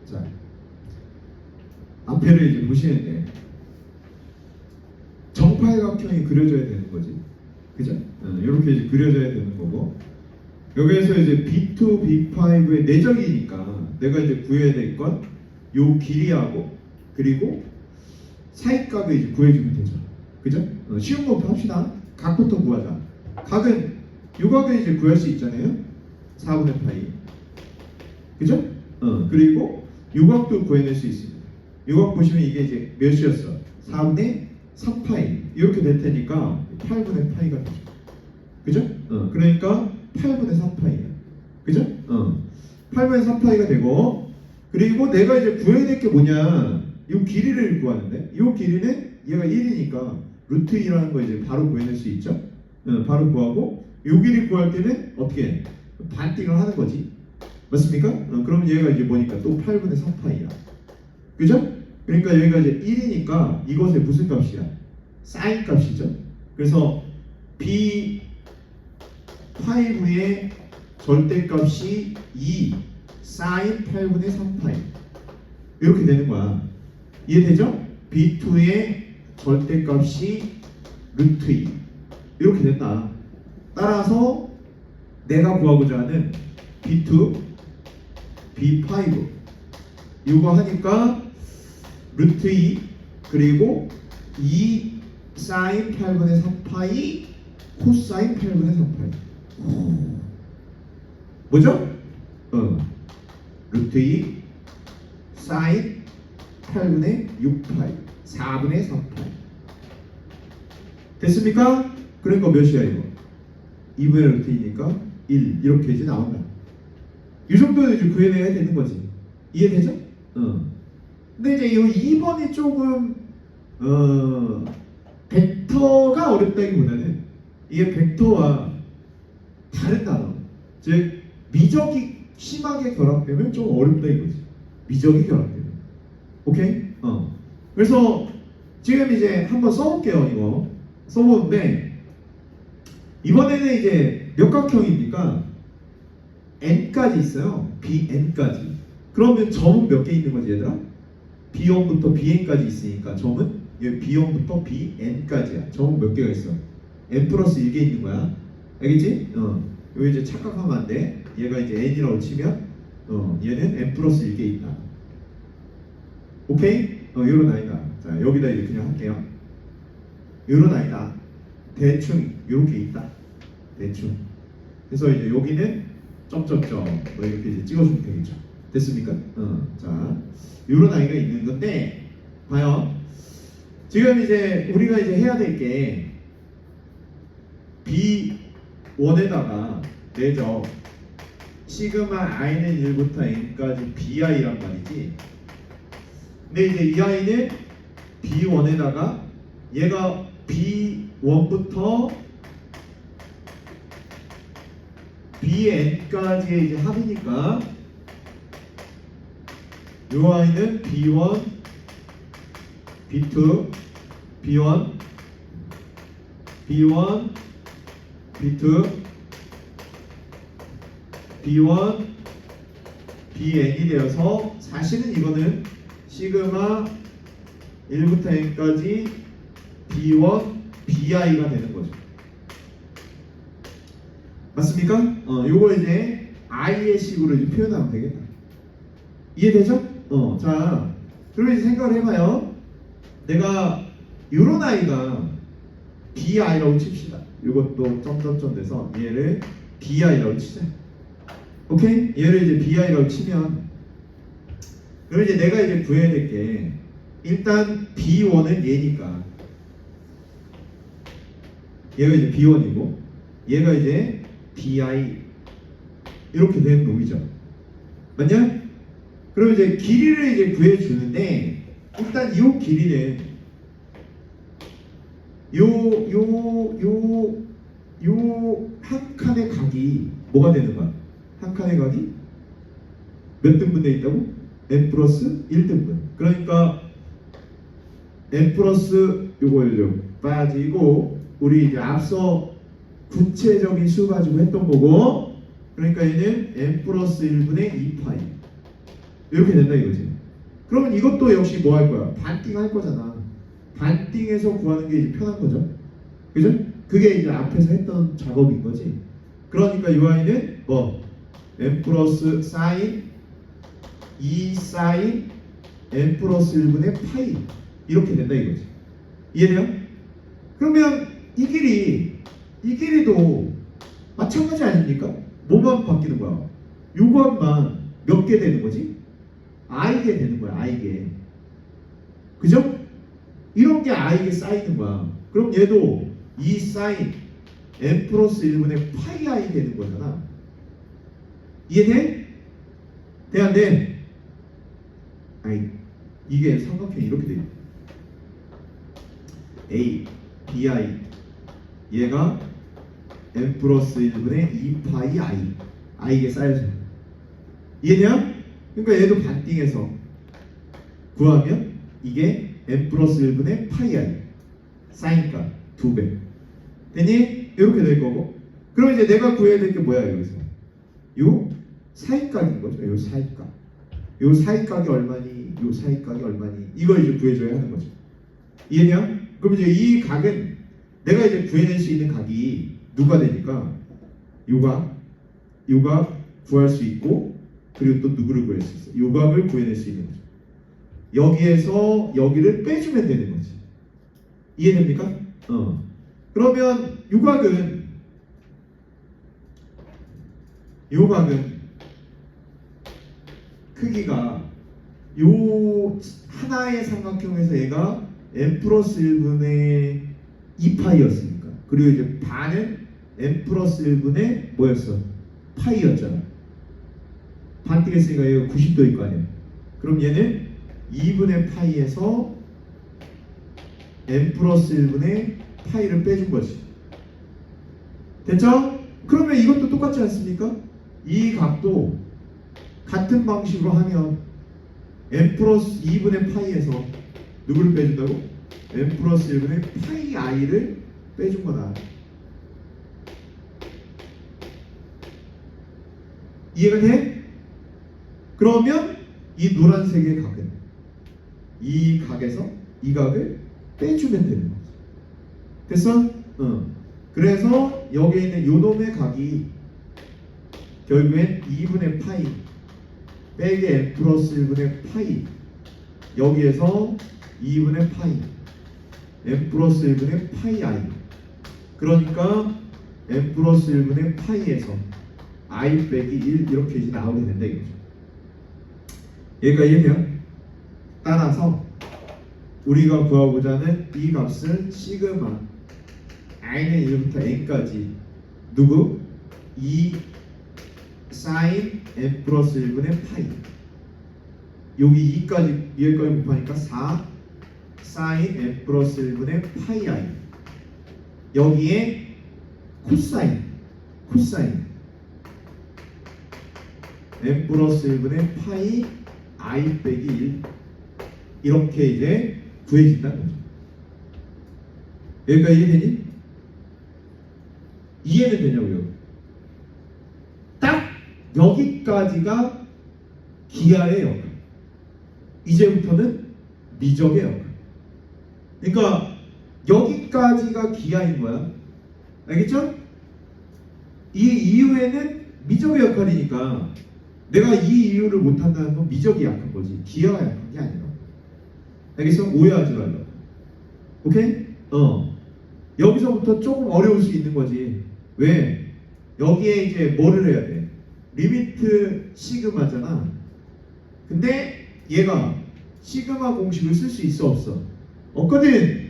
자, 앞에를 이제 보시는데 정팔각형이 그려져야 되는 거지, 그죠? 이렇게 이제 그려져야 되는 거고, 여기에서 이제 B2, B5의 내적이니까 내가 이제 구해야 될 건 요 길이하고 그리고 사이각을 이제 구해주면 되죠, 그죠? 쉬운 것부터 합시다. 각부터 구하자. 각은 요 각을 이제 구할 수 있잖아요. 4분의 파이, 그죠? 그리고 요 각도 구해낼 수 있습니다. 요 각 보시면 이게 이제 몇이었어? 4분의 4파이 이렇게 될 테니까 8분의 파이가 되죠, 그죠? 그러니까 8분의 4파이야, 그죠? 8분의 4파이가 되고, 그리고 내가 이제 구해야 될 게 뭐냐, 이 길이를 구하는데, 이 길이는 얘가 1이니까 루트 2라는 거 이제 바로 구해낼 수 있죠. 바로 구하고, 이 길이 구할 때는 어떻게 해? 반띵을 하는 거지, 맞습니까? 그럼 얘가 이제 뭐니까 또 8분의 4파이야, 그죠? 그러니까 여기가 이제 1이니까 이것의 무슨 값이야? 사인 값이죠. 그래서 B5의 절대값이 2 사인 8분의 3파이 이렇게 되는 거야. 이해되죠? B2의 절대값이 루트 2 이렇게 된다. 따라서 내가 구하고자 하는 B2, B5 이거 하니까 루트 2 그리고 2 사인 8분의 3파이 코사인 8분의 3파이 뭐죠? 루트 2 사인 8분의 6파이 4분의 3파이 됐습니까? 그러니까 몇이야 이거? 2분의 루트 2니까 1 이렇게 이제 나온다. 이 정도는 이제 구해내야 되는 거지. 이해되죠? 근데 이제 이 2번이 조금 벡터가 어렵다기보다는 이게 벡터와 다른 단어, 즉 미적이 심하게 결합되면 좀 어렵다 이거지. 미적이 결합되면. 오케이? 그래서 지금 이제 한번 써볼게요. 이거 써보는데 이번에는 이제 몇 각형입니까? n까지 있어요. bn까지. 그러면 점은 몇 개 있는 거지 얘들아? b1부터 bn까지 있으니까 점은 여기 b1부터 bn까지야. 점은 몇 개가 있어? n 플러스 1개 있는 거야. 알겠지? 여기 이제 착각하면 안 돼. 얘가 이제 n이라고 치면 얘는 n 플러스 1개 있다. 오케이? 요런 아이다. 자, 여기다 이제 그냥 할게요. 요런 아이다. 대충 요렇게 있다. 대충. 그래서 이제 여기는 점점점 뭐 이렇게 이제 찍어주면 되겠죠. 됐습니까? 자, 요런 아이가 있는 건데, 봐요. 지금 이제 우리가 이제 해야 될 게 B1에다가 내적 시그마 i는 1부터 n까지 bi란 말이지. 근데 이제 이 i는 B1에다가 얘가 B1부터 bn까지의 이제 합이니까 요 i는 B1, B2, B1, B1, B2, B1, Bn이 되어서 사실은 이거는 시그마 1부터 n까지 B1, BI가 되는 거죠. 맞습니까? 요거 이제 i의 식으로 이제 표현하면 되겠다. 이해되죠? 자, 그러면 이제 생각을 해봐요. 내가 요런 아이가 bi라고 칩시다. 요것도 점점점 돼서 얘를 bi라고 치자. 오케이? 얘를 이제 bi라고 치면, 그럼 이제 내가 이제 구해야 될 게, 일단 b1은 얘니까 얘가 이제 b1이고 얘가 이제 bi 이렇게 되는 놈이죠. 맞냐? 그럼 이제 길이를 이제 구해주는데, 일단 이 길이는 요 한 칸의 각이 뭐가 되는 거야? 한 칸의 각이 몇 등분 돼 있다고? n 플러스 1등분. 그러니까 n 플러스 요걸 좀 빠지고, 우리 이제 앞서 구체적인 수 가지고 했던 거고, 그러니까 얘는 n 플러스 1분의 2파이 이렇게 된다 이거지. 그러면 이것도 역시 뭐 할 거야? 반띵 할 거잖아. 반띵해서 구하는 게 이제 편한 거죠. 그죠? 그게 이제 앞에서 했던 작업인 거지. 그러니까 이 아이는 뭐 n 플러스 사인 2 사인 n 플러스 1분의 파이 이렇게 된다 이거지. 이해돼요? 그러면 이 길이도 마찬가지 아닙니까? 뭐만 바뀌는 거야? 요것만 몇 개 되는 거지? i게 되는 거야. i게. 그죠? 이런 게 i게 쌓이는 거야. 그럼 얘도 2 사인 n 플러스 1분의 파이 i 되는 거잖아. 이해돼? 돼 안 돼? 아니 이게 삼각형이 이렇게 돼 있어. a bi 얘가 n 플러스 1분의 2파이 i i게 쌓여져. 이해돼요? 그러니까 얘도 반띵해서 구하면 이게 n 플러스 1분의 파이 i 사인값 2배 되니? 이렇게 될 거고. 그럼 이제 내가 구해야 될 게 뭐야 여기서? 요 사이값인 거죠. 요 사이값. 요 사이값이 얼마니? 요 사이값이 얼마니? 이걸 이제 구해줘야 하는 거죠. 이해돼요? 그럼 이제 이 각은 내가 이제 구해낼 수 있는 각이 누가 되니까 요가 구할 수 있고 그리고 또 누구를 구할 수 있어? 요 각을 구해낼 수 있는 거죠. 여기에서 여기를 빼주면 되는 거지. 이해됩니까? 그러면 요 각은 크기가 요 하나의 삼각형에서 얘가 n 플러스 1분의 2파이였으니까 그리고 이제 반은 n 플러스 1분의 뭐였어? 파이였잖아. 반띵했으니까 얘가 90도일 거 아니야. 그럼 얘는 2분의 파이에서 n 플러스 1분의 파이를 빼준 거지. 됐죠? 그러면 이것도 똑같지 않습니까? 이 각도 같은 방식으로 하면 n 플러스 2분의 파이에서 누구를 빼준다고? n 플러스 1분의 파이 i를 빼준 거다. 이해가 돼? 그러면 이 노란색의 각은 이 각에서 이 각을 빼주면 되는 거지. 됐어? 그래서 여기에 있는 요놈의 각이 결국엔 2분의 파이 빼기 n 플러스 1분의 파이 여기에서 2분의 파이 n 플러스 1분의 파이 i 그러니까 n 플러스 1분의 파이에서 i 빼기 1 이렇게 이제 나오게 된다 이거죠. 여기까지 이해돼요? 따라서 우리가 구하고자 하는 이 값은 시그마 i는 1부터 n까지 누구? 2 사인 n 플러스 1분의 파이 여기 2까지 여기까지 곱하니까 4 사인 n 플러스 1분의 파이 i 여기에 코사인 n 플러스 1분의 파이 i 빼기 1 이렇게 이제 구해진다는 거죠. 여기까지 이해되니? 이해는 되냐고요? 딱 여기까지가 기하의 역할. 이제부터는 미적의 역할. 그러니까 여기까지가 기하인 거야. 알겠죠? 이 이후에는 미적의 역할이니까 내가 이 이유를 못한다는 건 미적이 약한 거지 기하가 약한 게 아니라. 알겠어? 오해하지 말라고. 오케이? 여기서부터 조금 어려울 수 있는 거지. 왜? 여기에 이제 뭐를 해야 돼? 리미트 시그마잖아. 근데 얘가 시그마 공식을 쓸 수 있어 없어? 없거든.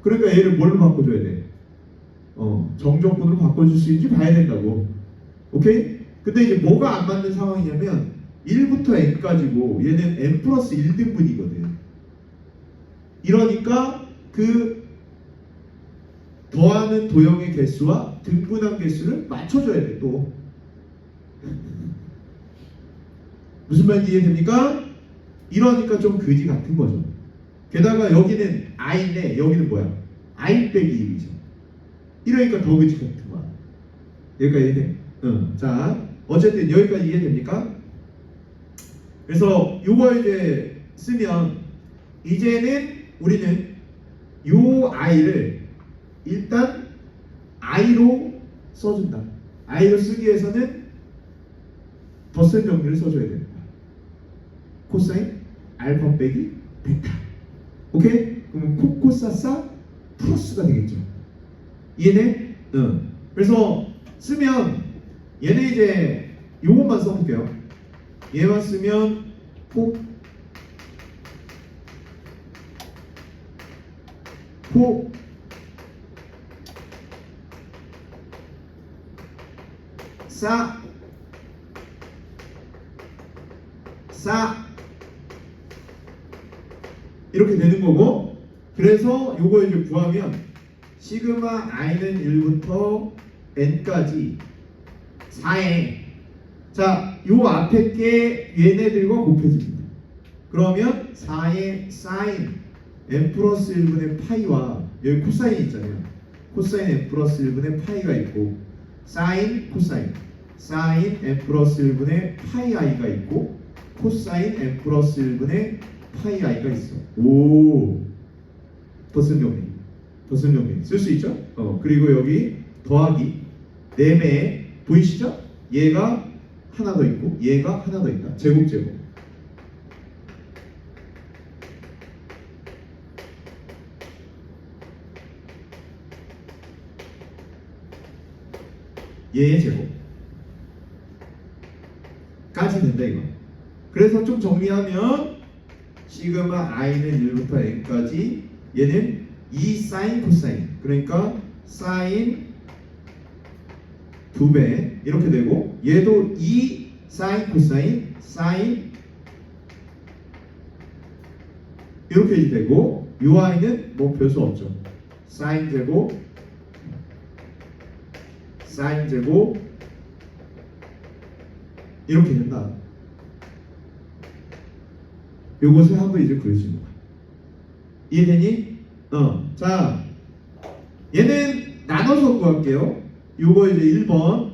그러니까 얘를 뭘로 바꿔줘야 돼? 정적분으로 바꿔줄 수 있는지 봐야 된다고. 오케이? 근데 이제 뭐가 안 맞는 상황이냐면 1부터 n까지고 얘는 n 플러스 1등분이거든. 이러니까 그 더하는 도형의 개수와 등분한 개수를 맞춰줘야 돼 또. 무슨 말인지 이해됩니까? 이러니까 좀 거지 같은 거죠. 게다가 여기는 i인데 여기는 뭐야? i 빼기 1이죠. 이러니까 더 거지 같은 거야. 여기까지 이해돼? 자 어쨌든 여기까지 이해됩니까? 그래서 요거 이제 쓰면 이제는 우리는 요 i를 일단 i로 써준다. i로 쓰기 위해서는 덧셈 정리를 써줘야 됩니다. 코사인 알파 빼기 베타. 오케이? 그러면 코코사사 플러스가 되겠죠. 이해돼? 응. 그래서 쓰면 얘는 이제 요것만 써볼게요. 얘만 쓰면 코 사 이렇게 되는 거고, 그래서 요거 이제 구하면 시그마 i는 1부터 n까지 4에 자, 요 앞에 게 얘네들과 곱해집니다. 그러면 4의 사인 n 플러스 1분의 파이와 여기 코사인 있잖아요. 코사인 n 플러스 1분의 파이가 있고 사인 코사인 n 플러스 1분의 파이 i가 있고 코사인 n 플러스 1분의 파이 i가 있어. 오, 덧셈 정리 쓸 수 있죠? 그리고 여기 더하기 4배 보이시죠? 얘가 하나 더 있고 얘가 하나 더 있다. 제곱 얘의 제곱까지 된다 이거. 그래서 좀 정리하면 시그마 i는 1부터 n까지 얘는 2 사인 코사인, 그러니까 사인 2배 이렇게 되고, 얘도 2 사인 코사인 사인 이렇게 되고, 요 i는 뭐 별 수 없죠. 사인 제곱 이렇게 된다. 요것을 한번 이제 그려주는 거야. 이해되니? 자, 얘는 나눠서 구할게요. 요거 이제 1번,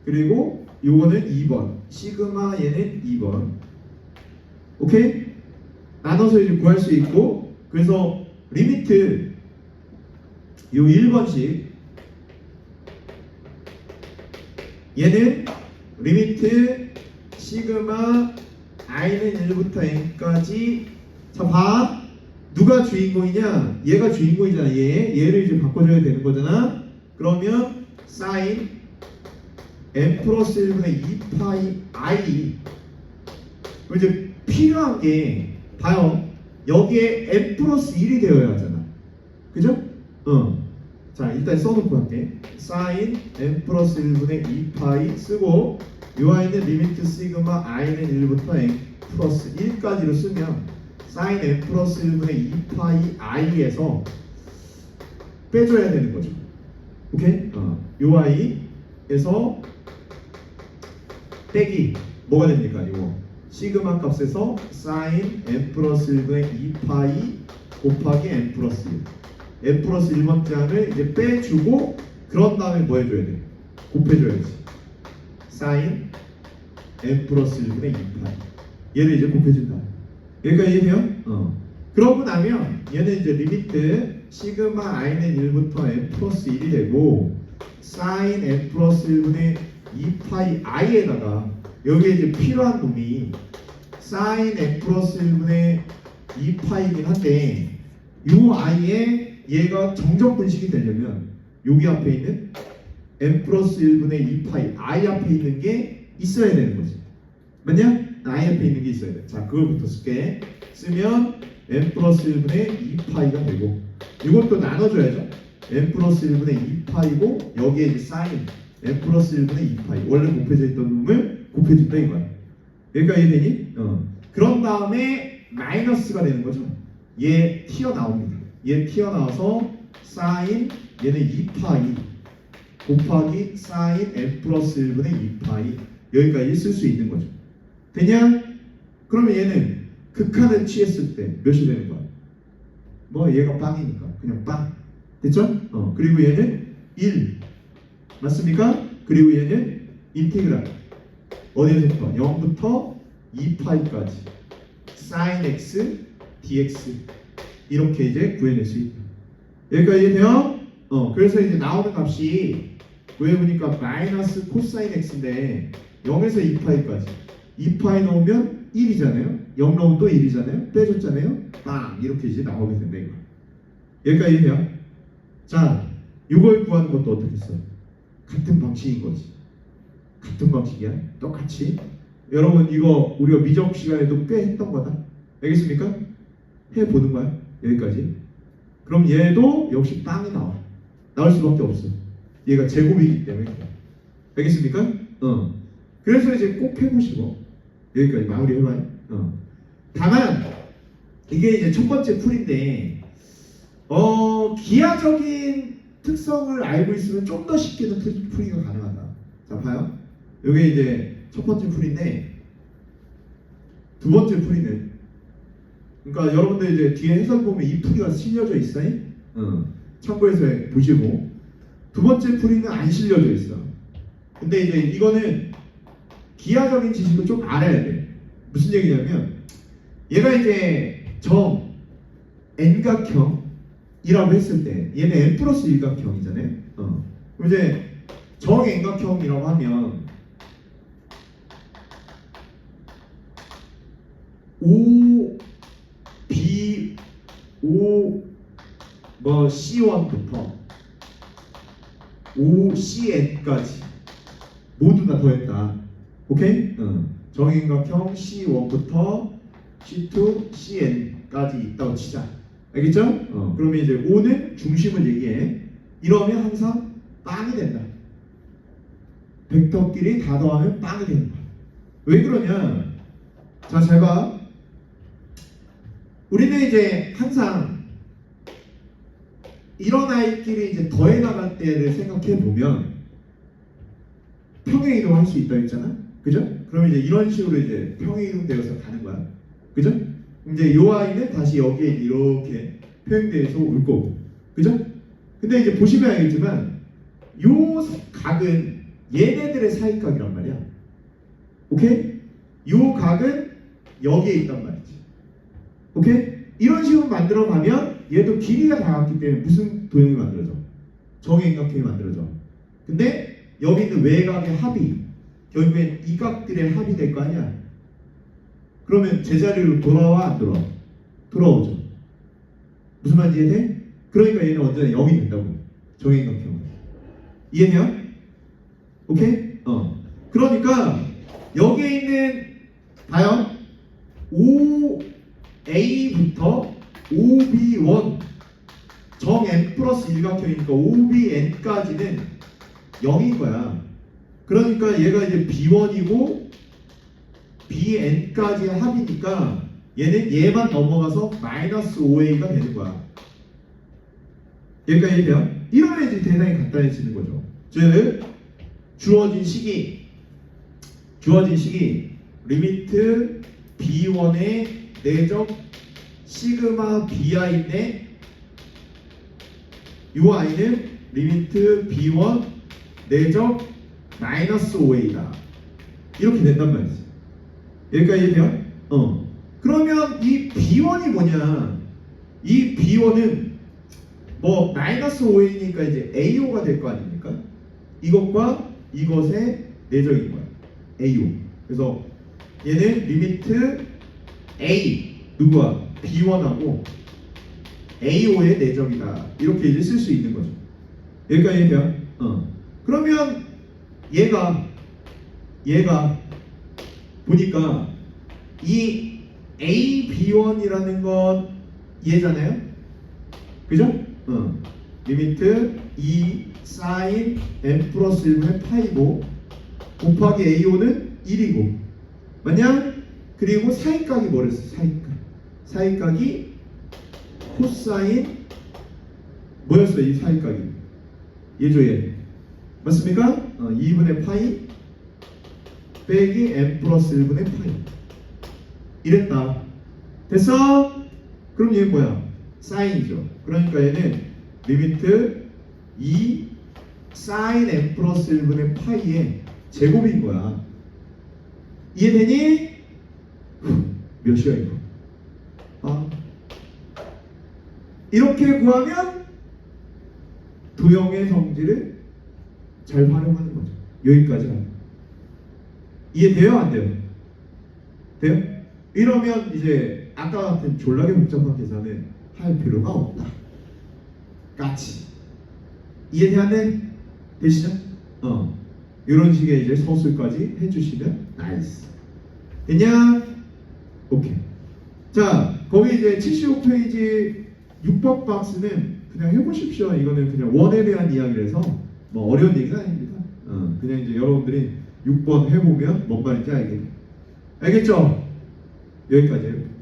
그리고 요거는 2번. 시그마 얘는 2번. 오케이? 나눠서 이제 구할 수 있고, 그래서 리미트 요 1번씩 얘는 리미트 시그마 i는 1부터 n까지. 자, 봐. 누가 주인공이냐? 얘가 주인공이잖아. 얘를 이제 바꿔줘야 되는 거잖아. 그러면 사인 n 플러스 1분의 2파이 i. 이제 필요한 게 봐요. 여기에 n 플러스 1이 되어야 하잖아. 그죠? 자, 일단 써놓고 할게. 사인 n 플러스 1분의 2파이 쓰고, 요 i는 리미트 시그마 i는 1부터 n 플러스 1까지로 쓰면 사인 n 플러스 1분의 2파이 i에서 빼줘야 되는 거죠. 오케이? 요 i에서 빼기 뭐가 됩니까? 이거 시그마 값에서 사인 n 플러스 1분의 2파이 곱하기 n 플러스 1, n 플러스 1번장을 이제 빼주고, 그런 다음에 뭐 해줘야 돼? 곱해줘야지. 사인 n 플러스 1분의 2파이 얘를 이제 곱해준다. 여기까지 이해돼요? 그러고 나면 얘는 이제 리미트 시그마 i는 1부터 n 플러스 1이 되고, 사인 n 플러스 1분의 2파이 i에다가 여기에 이제 필요한 놈이 사인 n 플러스 1분의 2파이긴 한데, 요 i에 얘가 정적 분식이 되려면 여기 앞에 있는 n 플러스 1분의 2파이 i 앞에 있는 게 있어야 되는 거지. 맞냐? i 앞에 있는 게 있어야 돼. 자, 그걸부터 쓸게. 쓰면 n 플러스 1분의 2파이가 되고, 이것도 나눠줘야죠. n 플러스 1분의 2파이고 여기에 이제 사인 n 플러스 1분의 2파이 원래 곱해져 있던 놈을 곱해준다 이거야. 여기까지 되니? 그런 다음에 마이너스가 되는 거죠. 얘 튀어나옵니다. 얘 튀어나와서 사인 얘는 2파이 곱하기 사인 n 플러스 1분의 2파이 여기까지 쓸 수 있는 거죠. 되냐? 그러면 얘는 극한을 취했을 때 몇이 되는 거야? 뭐 얘가 빵이니까 그냥 빵. 됐죠? 그리고 얘는 1 맞습니까? 그리고 얘는 인테그랄 어디에서부터? 0부터 2파이까지 sin x dx 이렇게 이제 구해낼 수 있다. 여기까지 이해돼요? 그래서 이제 나오는 값이 구해보니까 마이너스 코사인 x인데 0에서 2파이까지 2파이 넣으면 1이잖아요. 0 넣으면 또 1이잖아요. 빼줬잖아요. 빵 이렇게 이제 나오게 된다 이거. 여기까지 이해돼요? 자, 이걸 구하는 것도 어떻게 써? 같은 방식인 거지. 같은 방식이야. 똑같이. 여러분 이거 우리가 미적 시간에도 꽤 했던 거다. 알겠습니까? 해보는 거야. 여기까지. 그럼 얘도 역시 빵이 나와. 나올 수밖에 없어. 얘가 제곱이기 때문에. 알겠습니까? 그래서 이제 꼭 해보시고 여기까지 마무리 해봐요. 다만 이게 이제 첫 번째 풀인데 기하적인 특성을 알고 있으면 좀 더 쉽게도 풀이가 가능하다. 자 봐요. 이게 이제 첫 번째 풀인데 두 번째 풀이는 그러니까 여러분들 이제 뒤에 해설 보면 이 풀이가 실려져 있어요. 참고해서 보시고 두 번째 풀이는 안 실려져 있어. 근데 이제 이거는 기하적인 지식을 좀 알아야 돼. 무슨 얘기냐면 얘가 이제 정 n각형이라고 했을 때 얘는 n 플러스 1각형이잖아요. 그럼 이제 정 n각형이라고 하면 O, B, O, 뭐 C1부터 O, CN까지 모두 다 더했다. 오케이? 정인각형 C1부터 C2, CN까지 있다고 치자. 알겠죠? 그러면 이제 O는 중심을 얘기해. 이러면 항상 빵이 된다. 벡터끼리 다 더하면 빵이 되는 거야. 왜 그러냐? 자, 잘 봐. 우리는 이제 항상 이런 아이끼리 이제 더해 나갈 때를 생각해 보면 평행 이동할 수 있다 했잖아. 그죠? 그럼 이제 이런 식으로 이제 평행 이동되어서 가는 거야. 그죠? 이제 이 아이는 다시 여기에 이렇게 평행되어서 올 거고. 그죠? 근데 이제 보시면 알겠지만 요 각은 얘네들의 사이각이란 말이야. 오케이? 요 각은 여기에 있단 말이지. 오케이? 이런 식으로 만들어 가면 얘도 길이가 다 같기 때문에 무슨 도형이 만들어져? 정행각형이 만들어져. 근데 여기 있는 외곽의 합이 결국엔 이 각들의 합이 될 거 아니야. 그러면 제자리로 돌아와 안 돌아와? 돌아오죠. 무슨 말인지 이해돼? 그러니까 얘는 언제나 0이 된다고. 정행각형은. 이해돼요? 오케이? 그러니까 여기에 있는 봐요. OA부터 OB1 정 n 플러스 1각형이니까 OBn까지는 0인 거야. 그러니까 얘가 이제 B1이고 BN까지의 합이니까 얘는 얘만 넘어가서 마이너스 5A가 되는 거야. 여기까지 이해돼요? 이러면 이제 대상이 간단해지는 거죠. 즉 주어진 식이 리미트 B1의 내적 시그마 BI인데 이 I는 리미트 B1 내적 마이너스 5A다. 이렇게 된단 말이지. 여기까지 이해돼요? 그러면 이 B1이 뭐냐? 이 B1은 뭐 마이너스 5A니까 이제 AO가 될 거 아닙니까? 이것과 이것의 내적인 거야. AO. 그래서 얘는 리미트 A 누구야? B1하고 AO의 내적이다. 이렇게 이제 쓸 수 있는 거죠. 여기까지 이해돼요? 그러면 얘가 보니까 이 AB1이라는 건 얘잖아요. 그죠? 리미트 2 sin n 플러스 1분의 파이고 곱하기 AO는 1이고 맞냐? 그리고 사이각이 뭐랬어? 사이각이 코사인 뭐였어? 이 사이각이 얘죠. 맞습니까? 2분의 파이 빼기 n 플러스 1분의 파이 이랬다. 됐어? 그럼 얘는 뭐야? 사인이죠. 그러니까 얘는 리미트 2 sin n 플러스 1분의 파이의 제곱인 거야. 이해되니? 몇이야 이거? 아, 이렇게 구하면 도형의 성질을 잘 활용하는 거죠. 여기까지 가요. 이해돼요? 안 돼요? 돼요? 이러면 이제 아까 같은 졸라게 복잡한 계산은 할 필요가 없다. 까치. 이해돼 안 돼? 되시죠? 이런 식의 이제 서술까지 해주시면 나이스. 됐냐? 오케이. 자, 거기 이제 75페이지 6번 박스는 그냥 해보십시오. 이거는 그냥 원에 대한 이야기라서 뭐 어려운 얘기가 아닙니다. 그냥 이제 여러분들이 6번 해보면 뭔 말인지 알겠죠? 여기까지예요.